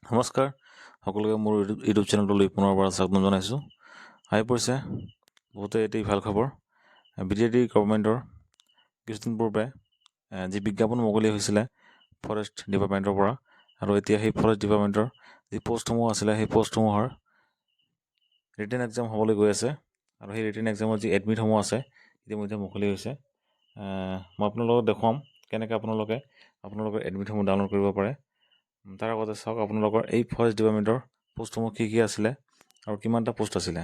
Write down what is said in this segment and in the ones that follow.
নমস্কাৰ সকলোকে মোৰ ইউটিউব চেনেলটোলৈ পুনৰবাৰ স্বাগতম জনাইছোঁ। আহি পৰিছে বহুতে এটি ভাল খবৰ। BTD গভৰ্ণমেণ্টৰ কিছুদিন পূৰ্বে যি বিজ্ঞাপন মুকলি হৈছিলে ফৰেষ্ট ডিপাৰ্টমেণ্টৰ পৰা, আৰু এতিয়া সেই ফৰেষ্ট ডিপাৰ্টমেণ্টৰ যি পষ্টসমূহ আছিলে সেই পষ্টসমূহৰ ৰিটেন এক্সাম হ'বলৈ গৈ আছে, আৰু সেই ৰিটেন এক্সামৰ যি এডমিটসমূহ আছে ইতিমধ্যে মুকলি হৈছে। মই আপোনালোকক দেখুৱাম কেনেকৈ আপোনালোকৰ এডমিটসমূহ ডাউনলোড কৰিব পাৰে। তাৰ আগতে চাওক আপোনালোকৰ এই ফৰেষ্ট ডিপাৰ্টমেণ্টৰ পোষ্টসমূহ কি আছিলে আৰু কিমানটা পোষ্ট আছিলে।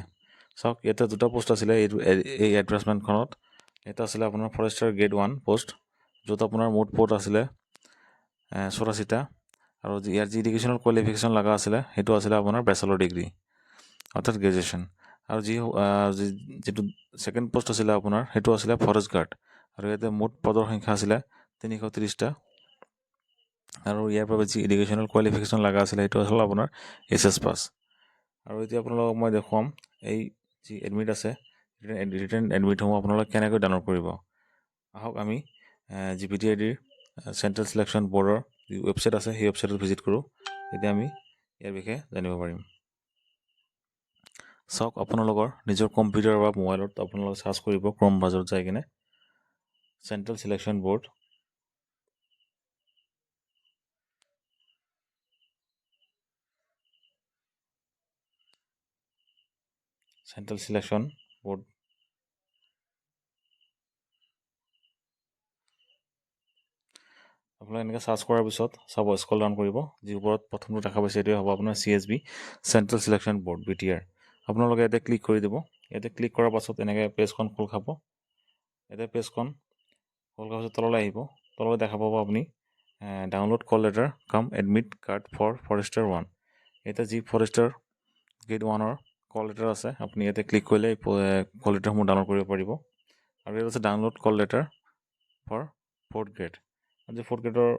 চাওক ইয়াতে দুটা পোষ্ট আছিলে এই এডভাৰ্টাইজমেণ্টখনত। এটা আছিলে আপোনাৰ ফৰেষ্টাৰ গ্ৰেড 1 পোষ্ট, য'ত আপোনাৰ মুঠ পোষ্ট আছিলে 84টা, আৰু ইয়াৰ যি এডুকেশ্যনেল কোৱালিফিকেশ্যন লগা আছিলে সেইটো আছিলে আপোনাৰ বেচেলৰ ডিগ্ৰী অৰ্থাৎ গ্ৰেজুৱেশ্যন। আৰু যিটো ছেকেণ্ড পোষ্ট আছিলে আপোনাৰ সেইটো আছিলে ফৰেষ্ট গাৰ্ড, আৰু ইয়াতে মুঠ পদৰ সংখ্যা আছিলে 330টা, আৰু ইয়াৰ বাবে যি এডুকেশ্যনেল কোৱালিফিকেশ্যন লগা আছিলে সেইটো হ'ল আপোনাৰ HS পাছ। আৰু এতিয়া আপোনালোকক মই দেখুৱাম এই যি এডমিট আছে ৰিটেন এডমিটসমূহ আপোনালোকে কেনেকৈ ডাউনলোড কৰিব। আহক আমি যি BTIDৰ চেণ্ট্ৰেল চিলেকশ্যন বৰ্ডৰ যি ৱেবছাইট আছে সেই ৱেবছাইটত ভিজিট কৰোঁ। এতিয়া আমি ইয়াৰ বিষয়ে জানিব পাৰিম। চাওক আপোনালোকৰ নিজৰ কম্পিউটাৰ বা মোবাইলত আপোনালোকে চাৰ্চ কৰিব ক্ৰম ব্ৰাউজাৰত যাই কিনে central selection board. Central selection board আপোনালোকে এনেকৈ চাৰ্চ কৰাৰ পিছত চাব, স্ক্ৰল ডাউন কৰিব, যি ওপৰত প্ৰথমটো দেখা পাইছে এইটোৱে হ'ব আপোনাৰ CSB central selection board BTR। আপোনালোকে ইয়াতে ক্লিক কৰি দিব। ইয়াতে ক্লিক কৰাৰ পাছত এনেকৈ পেজখন খোল খাব। ইয়াতে পেজখন খোল খোৱাৰ পাছত তললৈ আহিব। তললৈ দেখা পাব আপুনি download call letter cum admit card for Forester 1। ইয়াতে যি ফৰেষ্টাৰ গ্ৰেড 1ৰ কল লেটাৰ আছে আপুনি ইয়াতে ক্লিক কৰিলে এই কল লেটাৰসমূহ ডাউনলোড কৰিব পাৰিব। আৰু ইয়াত আছে download call letter for 4th grade. যি 4th গ্ৰেডৰ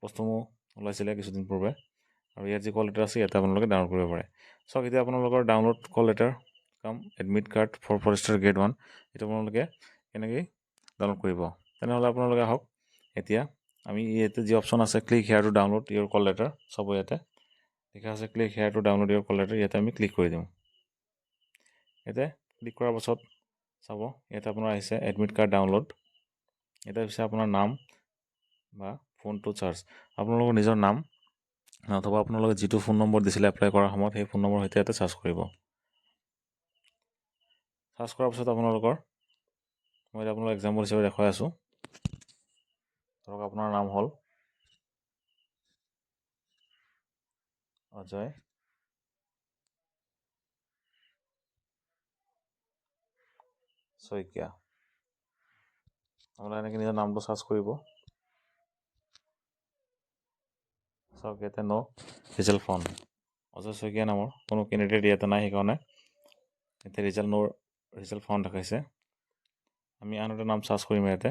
পোষ্টসমূহ ওলাইছিলে কিছুদিন পূৰ্বে, আৰু ইয়াত যি কল লেটাৰ আছে ইয়াতে আপোনালোকে ডাউনলোড কৰিব পাৰে। চাওক এতিয়া আপোনালোকৰ download call letter cum admit card for forester grade 1 এইটো আপোনালোকে কেনেকৈ ডাউনলোড কৰিব। তেনেহ'লে আপোনালোকে আহক, এতিয়া আমি ইয়াতে যি অপশ্যন আছে click here to download your call letter, চাব ইয়াতে লিখা আছে click here to download your call letter. ইয়াতে আমি ক্লিক কৰি দিওঁ। ইয়াতে ক্লিক কৰাৰ পাছত চাব ইয়াতে আপোনাৰ আহিছে এডমিট কাৰ্ড ডাউনলোড। এটা হৈছে আপোনাৰ নাম বা ফোনটো চাৰ্জ। আপোনালোকৰ নিজৰ নাম অথবা আপোনালোকে যিটো ফোন নম্বৰ দিছিলে এপ্লাই কৰাৰ সময়ত সেই ফোন নম্বৰ সৈতে ইয়াতে চাৰ্জ কৰিব। চাৰ্জ কৰাৰ পাছত আপোনালোকৰ মই এতিয়া আপোনালোকৰ এক্সাম্পল হিচাপে দেখুৱাই আছোঁ। ধৰক আপোনাৰ নাম হ'ল অজয় শইকীয়া। আপোনালোকে এনেকৈ নিজৰ নামটো চাৰ্চ কৰিব। চাওক ইয়াতে ন' ৰিজাল্ট ফাউণ্ড, অজয় শইকীয়া নামৰ কোনো কেণ্ডিডেট ইয়াতে নাই, সেইকাৰণে ইয়াতে ৰিজাল্ট ফাউণ্ড দেখাইছে। আমি আন এটা নাম চাৰ্চ কৰিম ইয়াতে।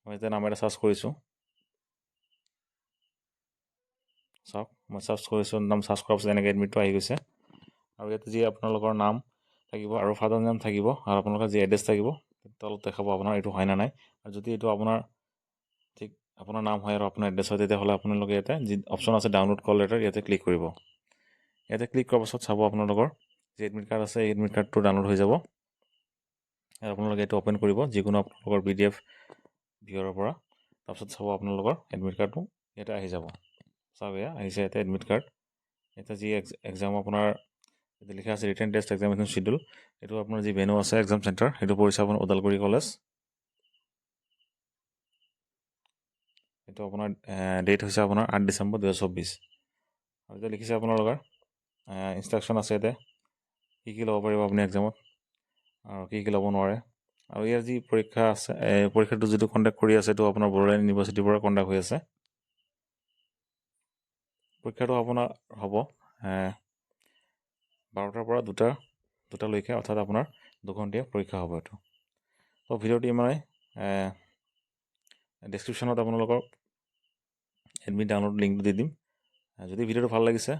মই এতিয়া নাম এটা চাৰ্চ কৰিছোঁ। চাওক মই চাৰ্চ কৰিছোঁ, নাম চাৰ্চ কৰাৰ পাছত এনেকৈ এডমিটটো আহি গৈছে। আৰু ইয়াতে যি আপোনালোকৰ নাম থাকিব আৰু ফাদাৰ নেম থাকিব, আৰু আপোনালোকৰ যি এড্ৰেছ থাকিব তলত দেখাব আপোনাৰ এইটো হয় নে নাই। আৰু যদি এইটো আপোনাৰ ঠিক আপোনাৰ নাম হয় আৰু আপোনাৰ এড্ৰেছ হয় তেতিয়াহ'লে আপোনালোকে ইয়াতে যি অপশ্যন আছে ডাউনলোড কল লেটাৰ ইয়াতে ক্লিক কৰিব। ইয়াতে ক্লিক কৰাৰ পাছত চাব আপোনালোকৰ যি এডমিট কাৰ্ড আছে এই এডমিট কাৰ্ডটো ডাউনলোড হৈ যাব। আৰু আপোনালোকে এইটো অ'পেন কৰিব যিকোনো আপোনালোকৰ PDF ভিউৰৰ পৰা। তাৰপিছত চাব আপোনালোকৰ এডমিট কাৰ্ডটো ইয়াতে আহি যাব। চাওক এয়া আহিছে ইয়াতে এডমিট কাৰ্ড। এতিয়া যি এক্সাম আপোনাৰ ইয়াতে লিখা আছে ৰিটেন টেষ্ট এক্সামিনেশ্যন শ্বিডিউল, এইটো আপোনাৰ যি ভেনু আছে এক্সাম চেণ্টাৰ সেইটো পৰিছে আপোনাৰ ওদালগুৰি কলেজ। এইটো আপোনাৰ ডেট হৈছে আপোনাৰ 8 ডিচেম্বৰ 2024। আৰু এতিয়া লিখিছে আপোনালোকৰ ইনষ্ট্ৰাকশ্যন আছে ইয়াতে কি ল'ব পাৰিব আপুনি এক্সামত আৰু কি ল'ব নোৱাৰে। আৰু ইয়াৰ যি পৰীক্ষা আছে পৰীক্ষাটো যিটো কণ্ডাক্ট কৰি আছে এইটো আপোনাৰ বড়োলেণ্ড ইউনিভাৰ্চিটিৰ পৰা কণ্ডাক্ট হৈ আছে। পৰীক্ষাটো আপোনাৰ হ'ব 12টাৰ পৰা 2টালৈকে, অৰ্থাৎ আপোনাৰ 2 ঘণ্টীয়া পৰীক্ষা হ'ব এইটো। তো ভিডিঅ'টো ইমানেই। ডেছক্ৰিপশ্যনত আপোনালোকৰ এডমিট ডাউনলোড লিংকটো দি দিম। যদি ভিডিঅ'টো ভাল লাগিছে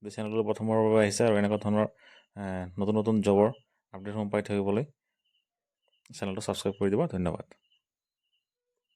যদি চেনেলটো প্ৰথমৰ বাবে আহিছে আৰু এনেকুৱা ধৰণৰ নতুন নতুন জবৰ আপডেটসমূহ পাই থাকিবলৈ চেনেলটো ছাবস্ক্ৰাইব কৰি দিব। ধন্যবাদ।